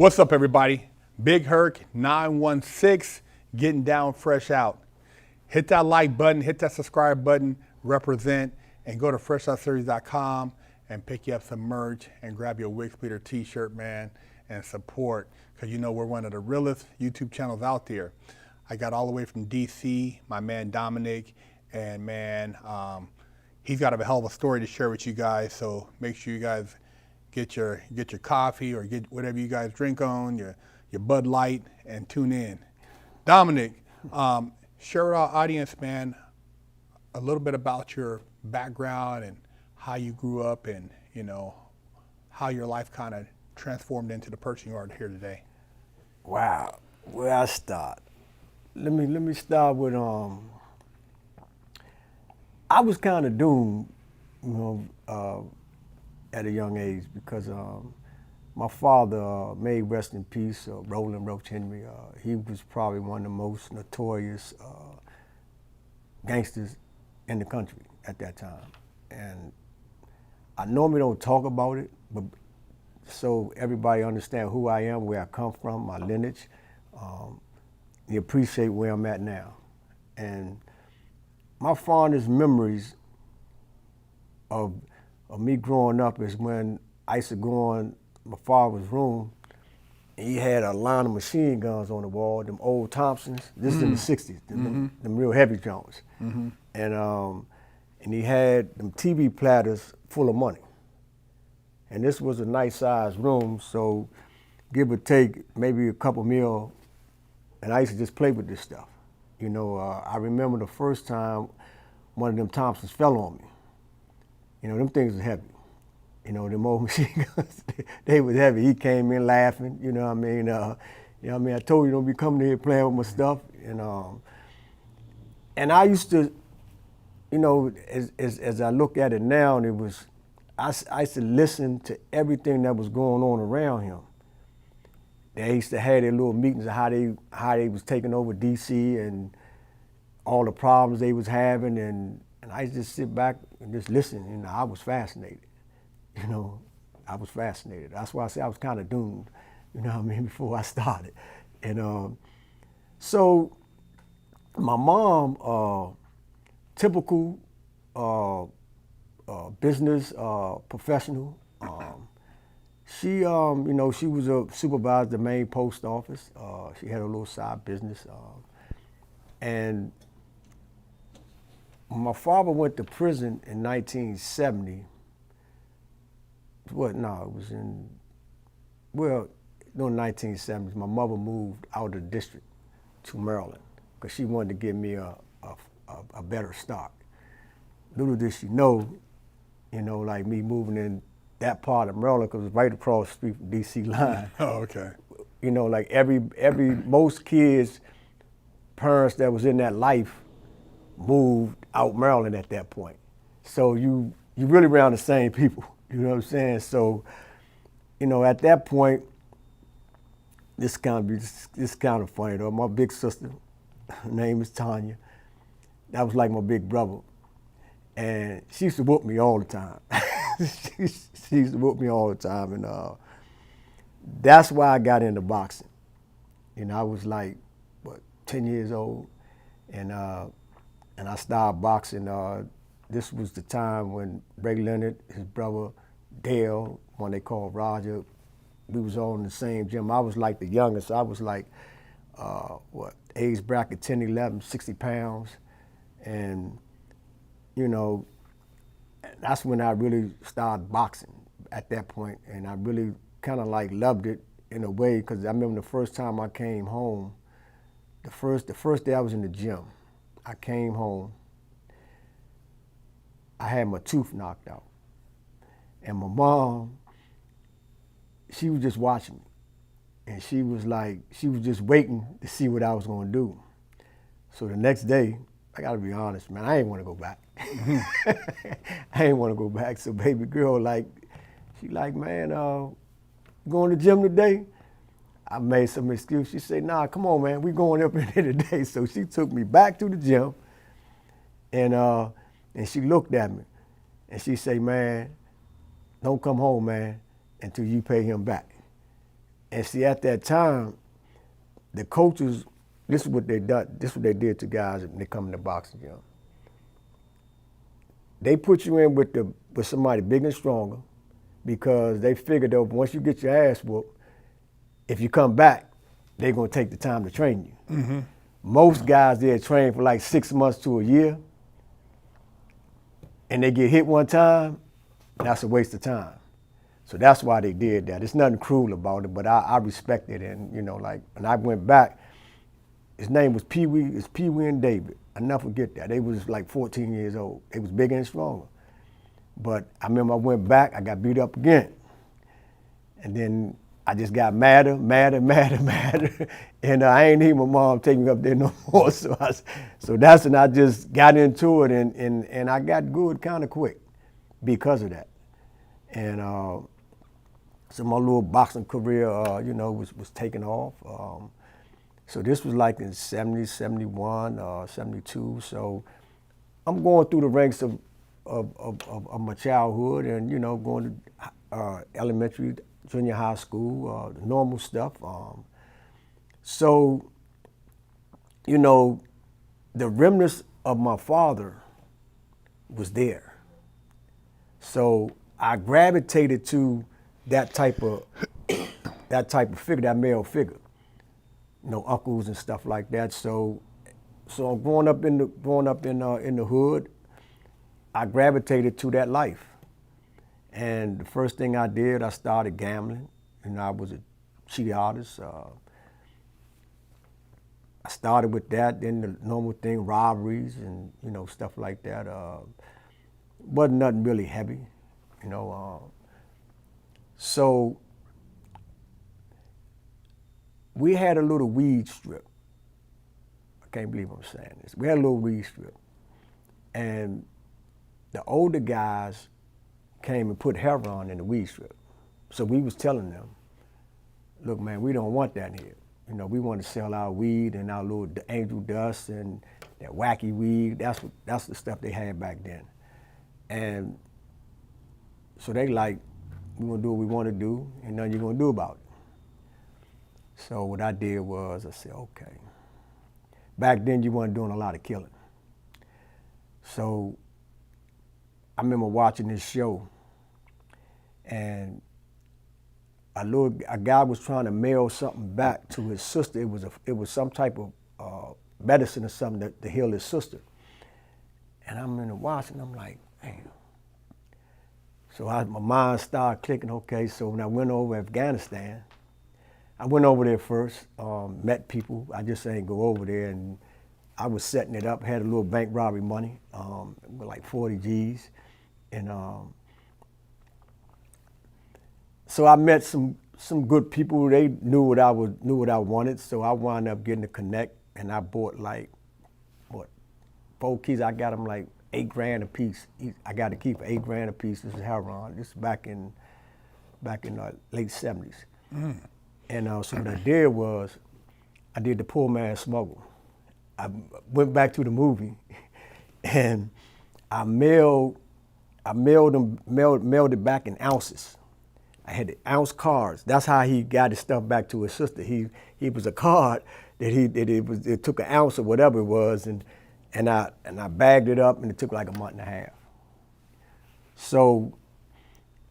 What's up, everybody? Big Herc 916, getting down fresh out. Hit that like button, hit that subscribe button, represent, and go to freshoutseries.com and pick you up some merch and grab your Wig Splitter t-shirt, man, and support, because you know we're one of the realest YouTube channels out there. I got all the way from DC, my man Dominic, and man, he's got a hell of a story to share with you guys, so make sure you guys get your coffee or get whatever you guys drink on, your Bud Light, and tune in. Dominic, share with our audience, man, a little bit about your background and how you grew up and, you know, how your life kind of transformed into the person you are here today. Wow, where I start? Let me start with I was kind of doomed, you know, at a young age because my father, may rest in peace, Roland Roach Henry. He was probably one of the most notorious gangsters in the country at that time, and I normally don't talk about it, but so everybody understand who I am, where I come from, my lineage. You appreciate where I'm at now. And my fondest memories of me growing up is when I used to go in my father's room and he had a line of machine guns on the wall, them old Thompsons. This is in the 60s, them real heavy joints. And he had them TV platters full of money. And this was a nice sized room, so give or take maybe a couple mil, and I used to just play with this stuff. You know, I remember the first time one of them Thompsons fell on me. You know, them things was heavy. You know, them old machine guns, they was heavy. He came in laughing, you know what I mean? You know what I mean? I told you don't be coming here playing with my stuff. And I used to, you know, as I look at it now, it was, I used to listen to everything that was going on around him. They used to have their little meetings of how they was taking over DC and all the problems they was having, and I used to just sit back and just listen. You know, I was fascinated. You know, I was fascinated. That's why I say I was kind of doomed. You know what I mean? Before I started, and so my mom, typical business professional. She, you know, she was a supervisor at the main post office. She had a little side business. And when my father went to prison in 1970, it was in, well, no, 1970s, my mother moved out of the district to Maryland because she wanted to give me a better start. Little did she know, you know, like me moving in that part of Maryland, because it was right across the street from DC line. Oh, okay. You know, like most kids, parents that was in that life moved out Maryland at that point. So you really around the same people, you know what I'm saying? So, you know, at that point, this kind of funny though. My big sister, her name is Tanya, that was like my big brother. And she used to whoop me all the time. she used to whoop me all the time, and that's why I got into boxing. You know, I was like, 10 years old, and I started boxing. This was the time when Ray Leonard, his brother Dale, one they called Roger, we was all in the same gym. I was like the youngest. I was like, age bracket 10, 11, 60 pounds, and you know, that's when I really started boxing at that point, and I really kind of like loved it in a way, because I remember the first time I came home, the first day I was in the gym, I came home, I had my tooth knocked out, and my mom, she was just watching me, and she was just waiting to see what I was gonna do. So the next day, I gotta be honest, man, I ain't wanna go back. I ain't wanna go back. So baby girl, she like, man, going to the gym today? I made some excuse. She said, nah, come on, man, we going up in here today. So she took me back to the gym, and she looked at me, and she said, man, don't come home, man, until you pay him back. And see, at that time, the coaches, this is what they done. This is what they did to guys when they come in the boxing gym. They put you in with somebody big and stronger because they figured that once you get your ass whooped, if you come back, they're gonna take the time to train you. Mm-hmm. Most guys they train for like 6 months to a year, and they get hit one time, that's a waste of time. So that's why they did that. There's nothing cruel about it, but I respect it. And like when I went back, his name was Pee Wee. It's Pee Wee and David. I never forget that. They was like 14 years old. They was bigger and stronger. But I remember I went back. I got beat up again, and then I just got madder, and I ain't need my mom taking me up there no more. So that's when I just got into it, and I got good kind of quick because of that. And so my little boxing career, was taking off. So this was like in 70, 71, 72. So I'm going through the ranks of my childhood and, going to elementary, junior high school, the normal stuff. So, the remnants of my father was there. So I gravitated to that type of figure, that male figure, uncles and stuff like that. So growing up in the hood, I gravitated to that life. And the first thing I did, I started gambling. I was a cheat artist. I started with that, then the normal thing, robberies and stuff like that. Wasn't nothing really heavy, So we had a little weed strip. I can't believe I'm saying this. We had a little weed strip. And the older guys came and put heroin in the weed strip. So we was telling them, look, man, we don't want that here. We want to sell our weed and our little angel dust and that wacky weed. That's the stuff they had back then. And so they like, we're going to do what we want to do and nothing you're going to do about it. So what I did was I said, okay. Back then you weren't doing a lot of killing. So I remember watching this show and a guy was trying to mail something back to his sister. It was some type of medicine or something to heal his sister. And I'm in the watching, I'm like, man. So my mind started clicking, okay, so when I went over Afghanistan, I went over there first, met people. I just ain't go over there, and I was setting it up, had a little bank robbery money, with like 40 G's. And so I met some good people. They knew what I wanted, so I wound up getting a connect, and I bought like, 4 keys. I got them like $8,000 a piece. I got a key for $8,000 a piece. This is heroin. This is back in late 70s. Mm. And so what I did was, I did the poor man smuggle. I went back to the movie, and I mailed it back in ounces. I had the ounce cards. That's how he got his stuff back to his sister. He was a card that it took an ounce or whatever it was, and I bagged it up, and it took like a month and a half. So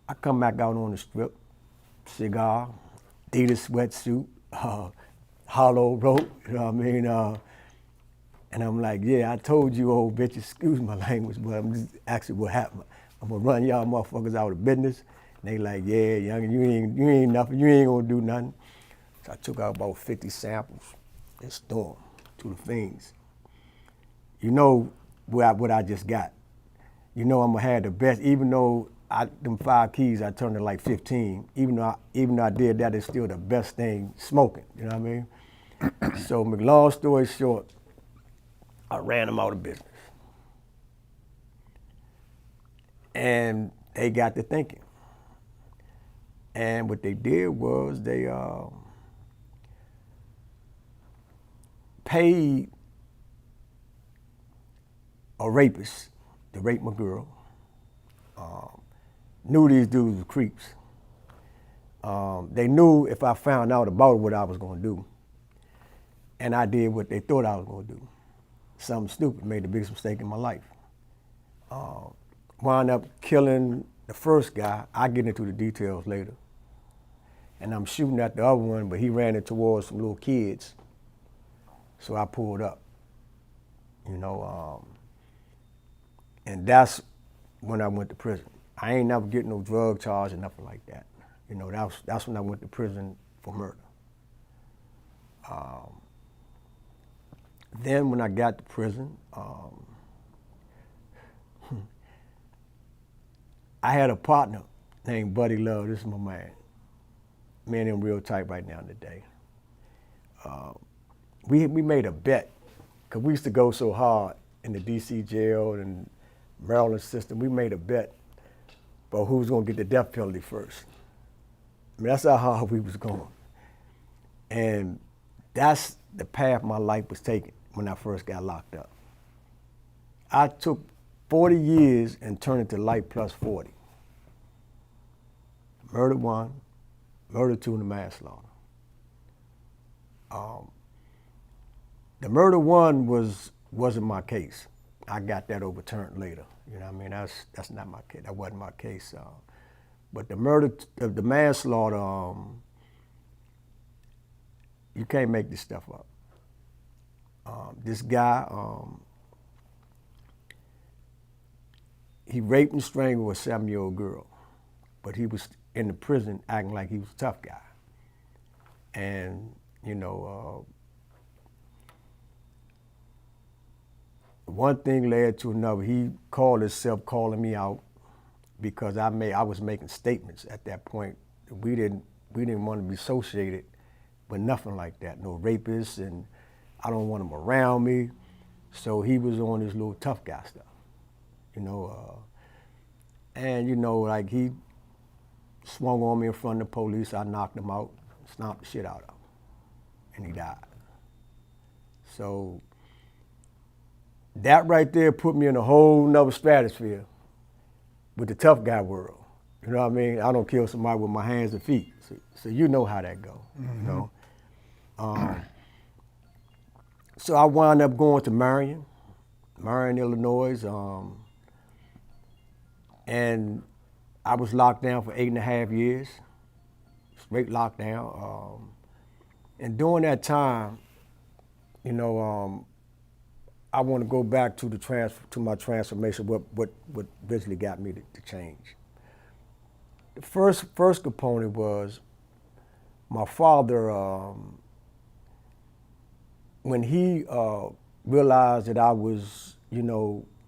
I come back out on the strip, cigar, Adidas sweatsuit, hollow rope, you know what I mean? And I'm like, yeah, I told you old bitch, excuse my language, but I'm just actually what happened. I'm gonna run y'all motherfuckers out of business. And they like, yeah, young, you ain't nothing, you ain't gonna do nothing. So I took out about 50 samples and threw them to the fiends. You know what I just got. You know I'm gonna have the best, even though them 5 keys I turned to like 15. Even though I did that, it's still the best thing smoking. You know what I mean? So, long story short, I ran them out of business, and they got to thinking. And what they did was they paid a rapist to rape my girl. Knew these dudes were creeps. They knew if I found out about what I was going to do, and I did what they thought I was going to do, something stupid, made the biggest mistake in my life. Wound up killing the first guy. I get into the details later. And I'm shooting at the other one, but he ran it towards some little kids. So I pulled up, and that's when I went to prison. I ain't never get no drug charge or nothing like that. That's when I went to prison for murder. Then when I got to prison, I had a partner named Buddy Love. This is my man. Me and him real tight right now today. We made a bet, because we used to go so hard in the D.C. jail and Maryland system. We made a bet about who was going to get the death penalty first. I mean, that's how hard we was going. And that's the path my life was taking when I first got locked up. I took 40 years and turned it to life plus 40. Murder 1, murder 2, and the manslaughter. The murder 1 wasn't my case. I got that overturned later. You know what I mean? That's not my case. That wasn't my case. But the the manslaughter, you can't make this stuff up. This guy, he raped and strangled a 7-year-old girl, but he was in the prison acting like he was a tough guy. And, one thing led to another. He called himself calling me out because I was making statements at that point. We didn't want to be associated with nothing like that. No rapists, and I don't want them around me. So he was on this little tough guy stuff, and like he swung on me in front of the police. I knocked him out, stomped the shit out of him, and he died. So that right there put me in a whole nother stratosphere with the tough guy world. You know what I mean? I don't kill somebody with my hands and feet. So you know how that go. Mm-hmm. So I wound up going to Marion, Illinois, and I was locked down for 8.5 years, straight lockdown. And during that time, I want to go back to my transformation. What basically got me to change. The first component was my father. When he realized that I was,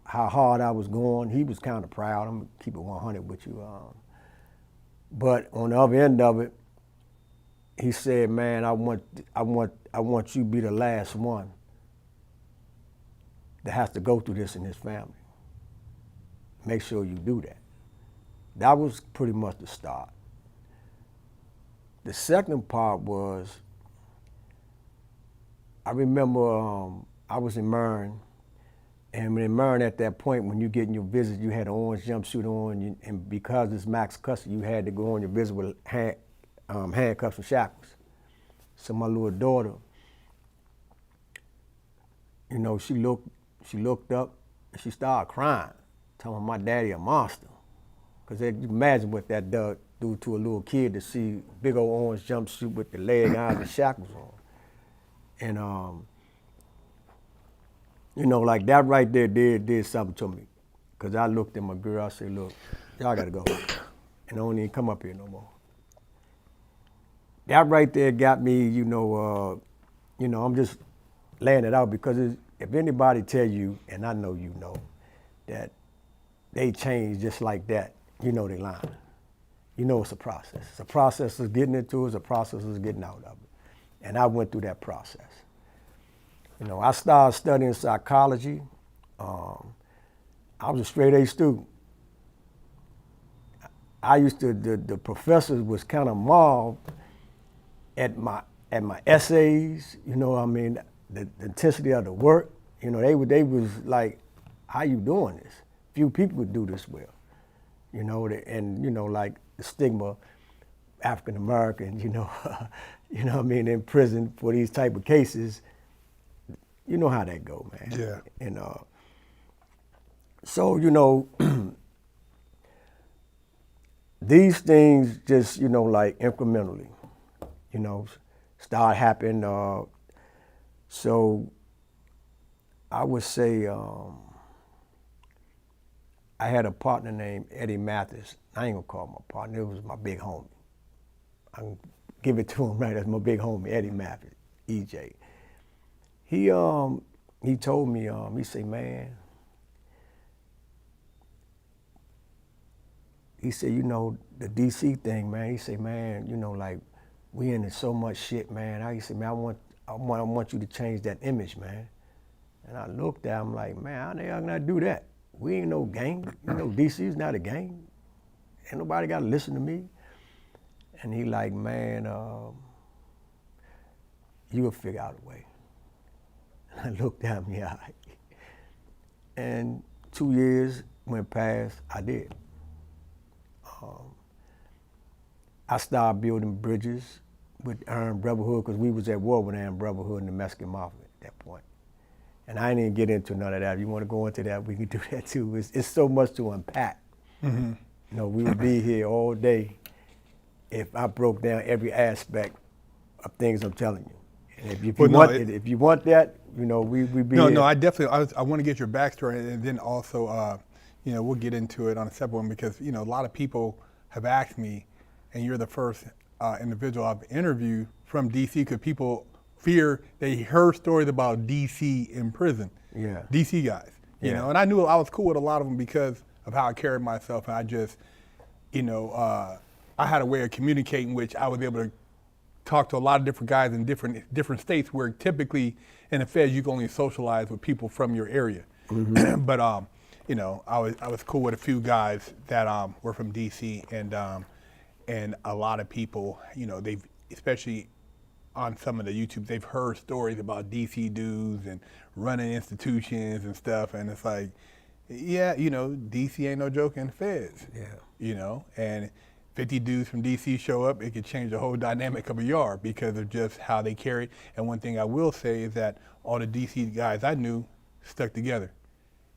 how hard I was going, he was kind of proud. I'm gonna keep it 100 with you. But on the other end of it, he said, "Man, I want you to be the last one that has to go through this in his family. Make sure you do that." That was pretty much the start. The second part was, I remember I was in Marin, and in Marin at that point, when you get in your visit, you had an orange jumpsuit on, and because it's max custody, you had to go on your visit with handcuffs and shackles. So my little daughter, she looked up and she started crying, telling my daddy a monster. Because you imagine what that do to a little kid to see big old orange jumpsuit with the leg irons and shackles on. And, like that right there did something to me. Because I looked at my girl, I said, "Look, y'all got to go. And don't even come up here no more." That right there got me, I'm just laying it out because if anybody tell you, and I know you know, that they change just like that, they lying. It's a process. It's a process of getting into it. It's a process of getting out of it. And I went through that process. I started studying psychology. I was a straight A student. The professors was kind of mauled at my essays, the intensity of the work. They was like, "How you doing this? Few people would do this well." Like the stigma African Americans, you know, you know what I mean, in prison for these type of cases, you know how that go, man. Yeah. And so, you know, these things just, you know, like incrementally, you know, start happening. So I would say I had a partner named Eddie Mathis. I ain't gonna call him my partner, it was my big homie. I can give it to him right, that's my big homie, Eddie Mathis, EJ. He told me, he said, man, he said, you know, the DC thing, man, he said, man, you know, like, we into so much shit, man. He said, man, I want you to change that image, man. And I looked at him like, man, how the hell can I do that? We ain't no gang. You know, DC's not a gang. Ain't nobody got to listen to me. And he like, man, you'll figure out a way. And I looked at him, yeah. And 2 years went past, I did. I started building bridges with Armed Brotherhood because we was at war with Armed Brotherhood and the Mexican Mafia at that point. And I didn't get into none of that. If you want to go into that, we can do that too. It's so much to unpack. Mm-hmm. You know, we would be here all day if I broke down every aspect of things I'm telling you. And if you want that, you know, we be No, here. no, I definitely, I want to get your backstory, and then also, you know, we'll get into it on a separate one because, you know, a lot of people have asked me, and you're the first individual I've interviewed from DC because people fear they heard stories about DC in prison. Yeah. DC guys, you know, and I knew I was cool with a lot of them because of how I carried myself, and I just, you know, I had a way of communicating which I was able to talk to a lot of different guys in different states where typically in the Feds you can only socialize with people from your area. Mm-hmm. But you know, I was cool with a few guys that were from DC, and a lot of people, you know, they've, especially on some of the YouTube, they've heard stories about DC dudes and running institutions and stuff, and it's like, yeah, you know, DC ain't no joke in the Feds. Yeah. You know, and 50 dudes from DC show up, it could change the whole dynamic of a yard because of just how they carry. And one thing I will say is that all the DC guys I knew stuck together.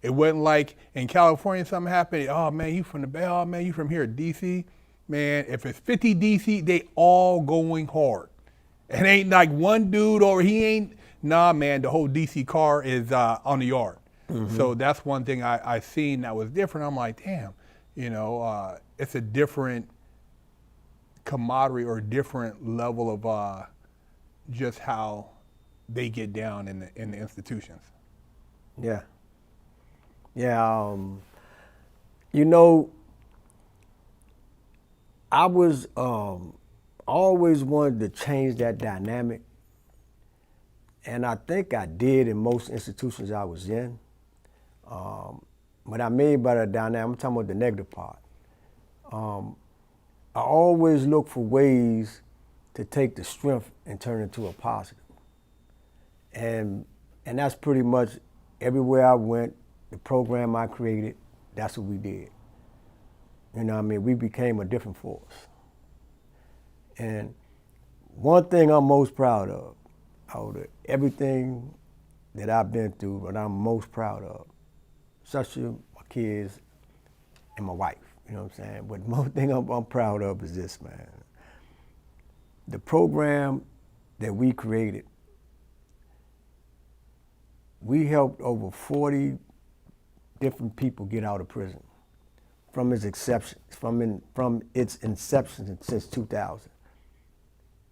It wasn't like in California something happened, oh man, you from the Bay, oh man, you from here, DC. Man, if it's 50 DC, they all going hard. It ain't like one dude or he ain't, nah man, the whole DC car is on the yard. Mm-hmm. So that's one thing I seen that was different. I'm like, damn, you know, it's a different camaraderie or different level of just how they get down in the institutions. Yeah. Yeah. You know, I was always wanted to change that dynamic, and I think I did in most institutions I was in. What I mean by the dynamic, I'm talking about the negative part. I always look for ways to take the strength and turn it into a positive. And that's pretty much everywhere I went, the program I created, that's what we did. You know what I mean? We became a different force. And one thing I'm most proud of, out of everything that I've been through, what I'm most proud of, such as my kids and my wife, you know what I'm saying? But the most thing I'm proud of is this, man. The program that we created, we helped over 40 different people get out of prison from its inception since 2000.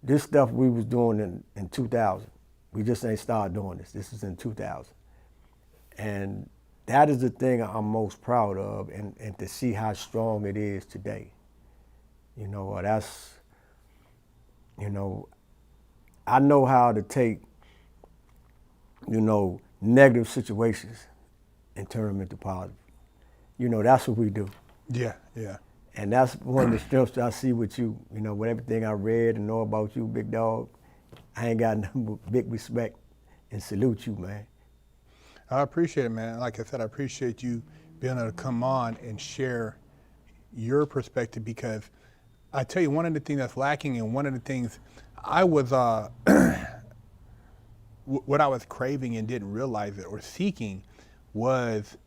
This stuff we was doing in 2000. We just ain't started doing this. This is in 2000. And that is the thing I'm most proud of, and to see how strong it is today. You know, that's, you know, I know how to take, you know, negative situations and turn them into positive. You know, that's what we do. Yeah, yeah. And that's one of the strengths I see with you. You know, with everything I read and know about you, big dog, I ain't got nothing but big respect and salute you, man. I appreciate it, man. Like I said, I appreciate you being able to come on and share your perspective because I tell you, one of the things that's lacking, and one of the things I was, what I was craving and didn't realize it or seeking was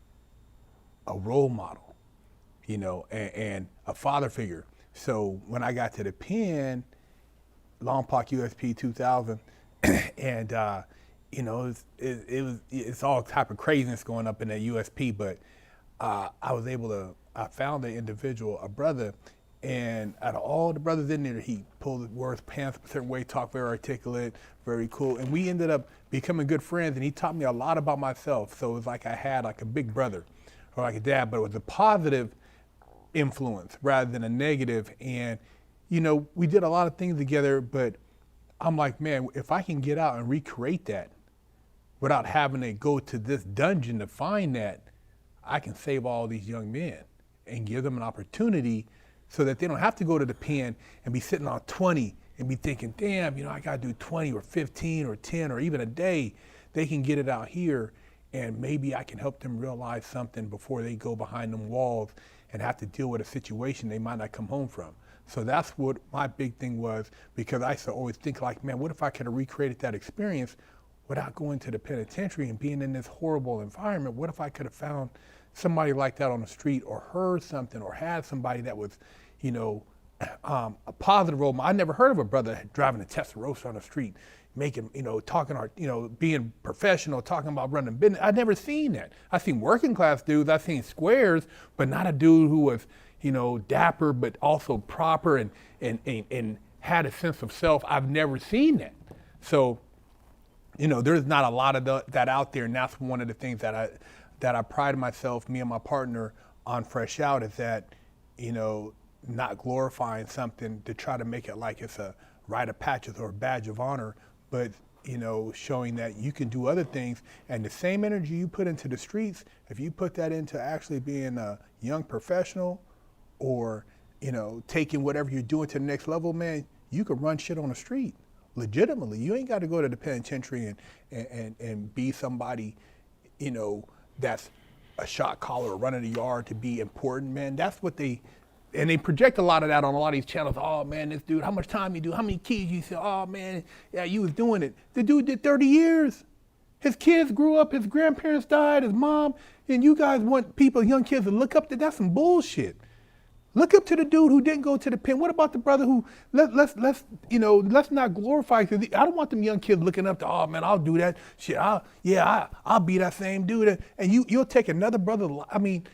a role model, and a father figure. So when I got to the pen, Long Park USP 2000, and it's all type of craziness going up in that USP, but I found an individual, a brother, and out of all the brothers in there, he wore his pants a certain way, talked very articulate, very cool, and we ended up becoming good friends, and he taught me a lot about myself. So it was like I had like a big brother or like a dad, but it was a positive influence rather than a negative. And we did a lot of things together, but I'm like, man, if I can get out and recreate that without having to go to this dungeon to find that, I can save all these young men and give them an opportunity so that they don't have to go to the pen and be sitting on 20 and be thinking, damn, I got to do 20 or 15 or 10 or even a day. They can get it out here, and maybe I can help them realize something before they go behind them walls and have to deal with a situation they might not come home from. So that's what my big thing was, because I used to always think like, man, what if I could have recreated that experience without going to the penitentiary and being in this horrible environment? What if I could have found somebody like that on the street, or heard something, or had somebody that was, a positive role model? I never heard of a brother driving a Testarossa on the street, making, talking, being professional, talking about running business. I'd never seen that. I've seen working class dudes, I've seen squares, but not a dude who was, dapper, but also proper and had a sense of self. I've never seen that. So, there's not a lot of that out there, and that's one of the things that I pride myself, me and my partner, on Fresh Out, is that, not glorifying something to try to make it like it's a rite of passage or a badge of honor, but showing that you can do other things, and the same energy you put into the streets, if you put that into actually being a young professional, or taking whatever you're doing to the next level, man, you could run shit on the street legitimately. You ain't got to go to the penitentiary and be somebody, that's a shot caller or running the yard to be important, man. That's what they project a lot of that on a lot of these channels. Oh man, this dude, how much time you do? How many kids you see? Oh man, yeah, you was doing it. The dude did 30 years. His kids grew up, his grandparents died, his mom, and you guys want young kids to look up to? That's some bullshit. Look up to the dude who didn't go to the pen. What about the brother who, let's not glorify, because I don't want them young kids looking up to, oh man, I'll do that shit. I'll be that same dude. And you'll take another brother. I mean,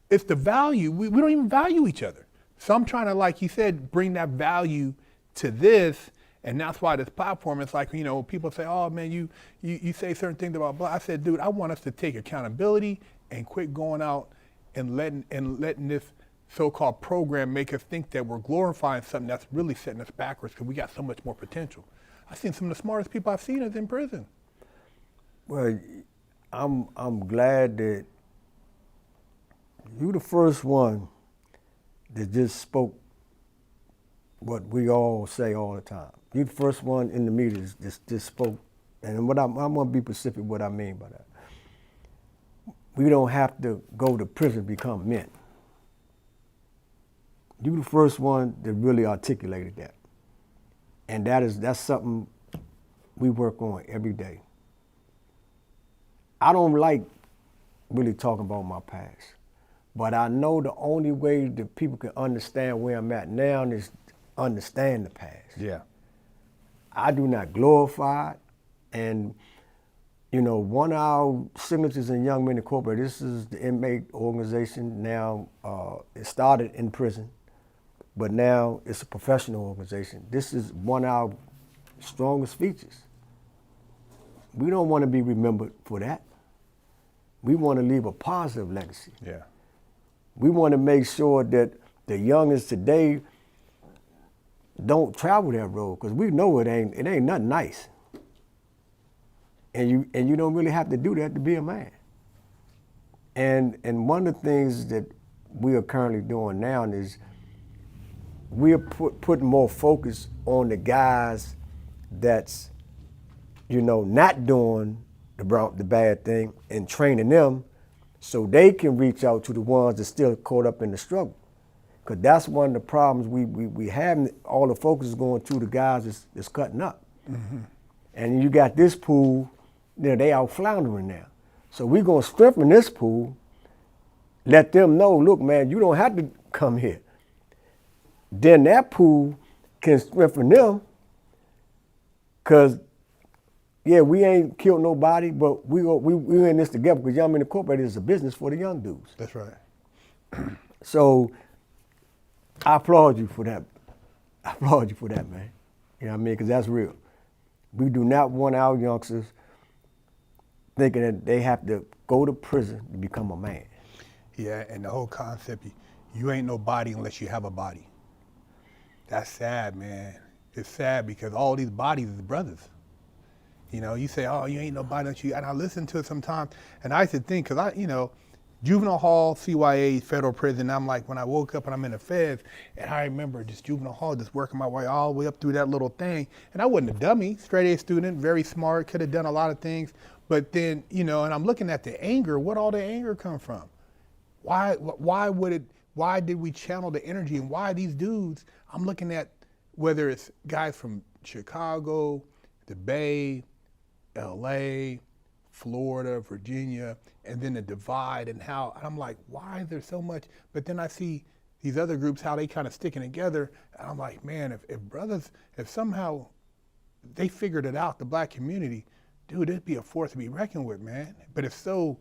it's the value. We don't even value each other. So I'm trying to, like you said, bring that value to this. And that's why this platform is like, people say, oh man, you say certain things about black. I said, dude, I want us to take accountability and quit going out and letting this so-called program make us think that we're glorifying something that's really setting us backwards, because we got so much more potential. I've seen some of the smartest people I've seen is in prison. Well, I'm glad that you the first one that just spoke what we all say all the time. You the first one in the media just spoke, and I'm gonna be specific what I mean by that. We don't have to go to prison to become men. You the first one that really articulated that. And that's something we work on every day. I don't like really talking about my past, but I know the only way that people can understand where I'm at now is understand the past. Yeah. I do not glorify it. And, one of our signatures in Young Men Incorporated, this is the inmate organization now. It started in prison, but now it's a professional organization. This is one of our strongest features. We don't want to be remembered for that. We want to leave a positive legacy. Yeah. We want to make sure that the youngest today don't travel that road, because we know it ain't nothing nice. And you don't really have to do that to be a man. And one of the things that we are currently doing now is we are putting more focus on the guys that's, not doing the bad thing, and training them so they can reach out to the ones that still caught up in the struggle. Because that's one of the problems we have. All the focus is going to the guys that's cutting up. Mm-hmm. And you got this pool, they out floundering now. So we're going to strengthen this pool, let them know, look, man, you don't have to come here. Then that pool can strengthen them because, yeah, we ain't killed nobody, but we in this together because Young Men Incorporated is a business for the young dudes. That's right. So I applaud you for that. I applaud you for that, man. You know what I mean? Because that's real. We do not want our youngsters thinking that they have to go to prison to become a man. Yeah, and the whole concept, you ain't nobody unless you have a body. That's sad, man. It's sad because all these bodies is brothers. You know, you say, oh, you ain't nobody unless you, and I listen to it sometimes, and I used to think, because juvenile hall, CYA, federal prison, I'm like, when I woke up and I'm in the feds, and I remember just juvenile hall, just working my way all the way up through that little thing, and I wasn't a dummy, straight A student, very smart, could have done a lot of things, but then, and I'm looking at the anger, where'd all the anger come from? Why did we channel the energy, and why these dudes, I'm looking at whether it's guys from Chicago, the Bay, LA, Florida, Virginia, and then the divide and how, and I'm like, why is there so much? But then I see these other groups, how they kind of sticking together, and I'm like, man, if brothers, if somehow they figured it out, the black community, dude, it'd be a force to be reckoned with, man. But it's so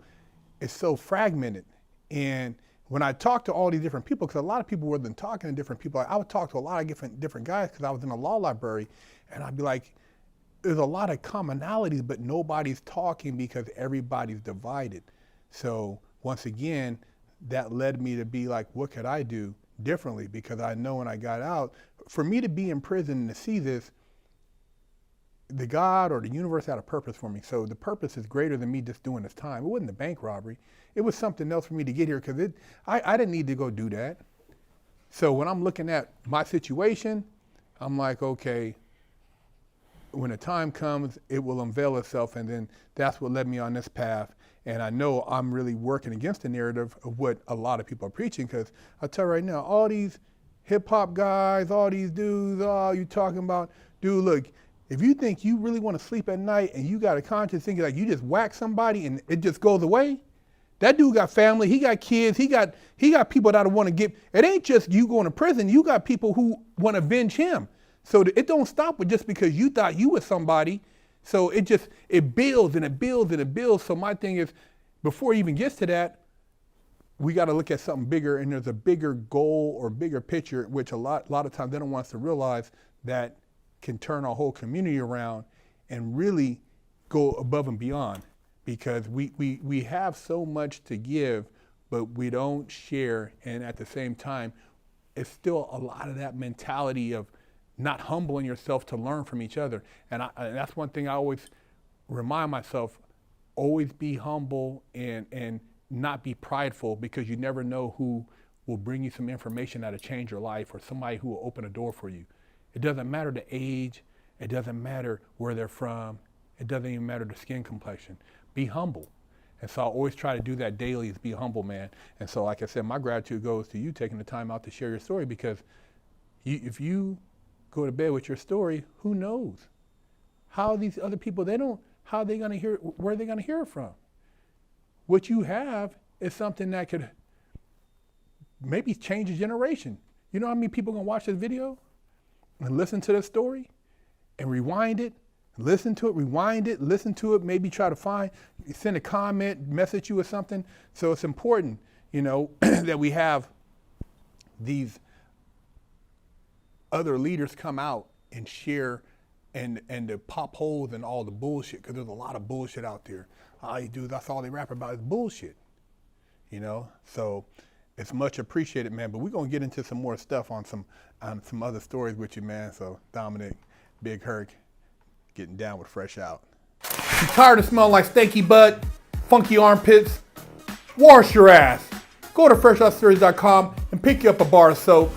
fragmented. And when I talk to all these different people, because a lot of people were then talking to different people, I would talk to a lot of different guys because I was in a law library, and I'd be like, there's a lot of commonalities, but nobody's talking because everybody's divided. So once again, that led me to be like, what could I do differently? Because I know when I got out, for me to be in prison and to see this, the God or the universe had a purpose for me. So the purpose is greater than me just doing this time. It wasn't a bank robbery. It was something else for me to get here because I didn't need to go do that. So when I'm looking at my situation, I'm like, okay, when the time comes, it will unveil itself, and then that's what led me on this path. And I know I'm really working against the narrative of what a lot of people are preaching, because I tell you right now, all these hip hop guys, all these dudes, all you talking about, dude, look, if you think you really want to sleep at night and you got a conscience thinking like you just whack somebody and it just goes away, that dude got family, he got kids, he got people that want to get, it ain't just you going to prison, you got people who want to avenge him. So it don't stop with just because you thought you was somebody. So it builds and it builds and it builds. So my thing is, before it even gets to that, we got to look at something bigger, and there's a bigger goal or bigger picture, which a lot of times they don't want us to realize that can turn our whole community around and really go above and beyond, because we have so much to give, but we don't share. And at the same time, it's still a lot of that mentality of not humbling yourself to learn from each other. And that's one thing I always remind myself, always be humble and not be prideful, because you never know who will bring you some information that'll change your life, or somebody who will open a door for you. It doesn't matter the age, it doesn't matter where they're from, it doesn't even matter the skin complexion. Be humble. And so I always try to do that daily, is be humble, man. And so like I said, my gratitude goes to you taking the time out to share your story, because if you go to bed with your story, who knows how these other people, how are they going to hear, where are they going to hear it from? What you have is something that could maybe change a generation. You know how many people are going to watch this video and listen to this story and rewind it, listen to it, rewind it, listen to it, maybe try to send a comment, message you or something. So it's important, that we have these other leaders come out and share and to pop holes in all the bullshit, because there's a lot of bullshit out there. All you do, that's all they rap about is bullshit, So it's much appreciated, man. But we're gonna get into some more stuff on some other stories with you, man. So Dominic, Big Herc, getting down with Fresh Out. You tired of smelling like stanky butt, funky armpits? Wash your ass. Go to FreshOutSeries.com and pick you up a bar of soap.